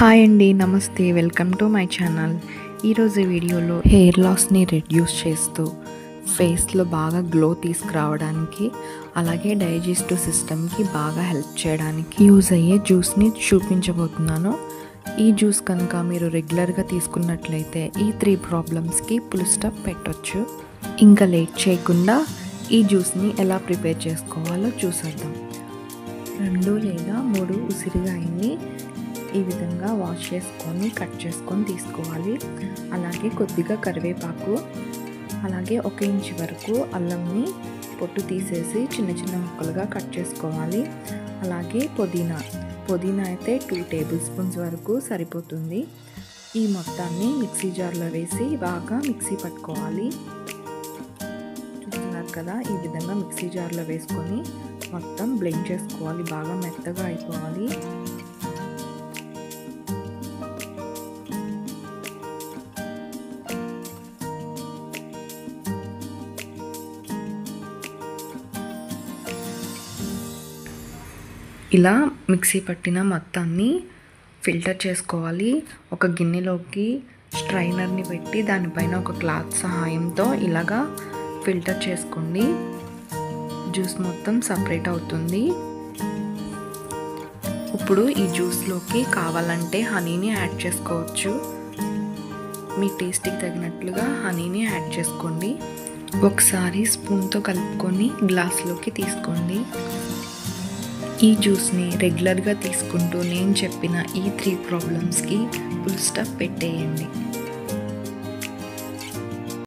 Hi అండి, నమస్తే. Welcome to my channel. ఈరోజు వీడియోలో హెయిర్ లాస్ని రెడ్యూస్ చేస్తూ ఫేస్లో బాగా గ్లో తీసుకురావడానికి, అలాగే డైజెస్టివ్ సిస్టమ్కి బాగా హెల్ప్ చేయడానికి యూజ్ అయ్యే జ్యూస్ని చూపించబోతున్నాను. ఈ జ్యూస్ కనుక మీరు రెగ్యులర్గా తీసుకున్నట్లయితే ఈ 3 ప్రాబ్లమ్స్కి ఫుల్ స్టాప్ పెట్టొచ్చు. ఇంకా లేట్ చేయకుండా ఈ జ్యూస్ని ఎలా ప్రిపేర్ చేసుకోవాలో చూసేద్దాం. 2 లేదా 3 ఉసిరికాయల్ని ఈ విధంగా వాష్ చేసుకొని కట్ చేసుకొని తీసుకోవాలి. అలాగే కొద్దిగా కరివేపాకు, అలాగే 1 ఇంచ్ వరకు అల్లంని పొట్టు తీసేసి చిన్న చిన్న ముక్కలుగా కట్ చేసుకోవాలి. అలాగే పుదీనా అయితే 2 టేబుల్ స్పూన్స్ వరకు సరిపోతుంది. ఈ మొత్తాన్ని మిక్సీ జార్లో వేసి బాగా మిక్సీ పట్టుకోవాలి. చూస్తున్నారు కదా, ఈ విధంగా మిక్సీ జార్లో వేసుకొని మొత్తం బ్లెండ్ చేసుకోవాలి. బాగా మెత్తగా అయిపోవాలి. ఇలా మిక్సీ పట్టిన మొత్తాన్ని ఫిల్టర్ చేసుకోవాలి. ఒక గిన్నెలోకి స్ట్రైనర్ని పెట్టి దానిపైన ఒక క్లాత్ సహాయంతో ఇలాగా ఫిల్టర్ చేసుకోండి. జ్యూస్ మొత్తం సపరేట్ అవుతుంది. ఇప్పుడు ఈ జ్యూస్లోకి కావాలంటే హనీని యాడ్ చేసుకోవచ్చు. మీ టేస్ట్కి తగినట్లుగా హనీని యాడ్ చేసుకోండి. ఒకసారి స్పూన్తో కలుపుకొని గ్లాస్లోకి తీసుకోండి. ఈ జ్యూస్ని రెగ్యులర్గా తీసుకుంటూ నేను చెప్పిన ఈ 3 ప్రాబ్లమ్స్కి ఫుల్ స్టాప్ పెట్టేయండి.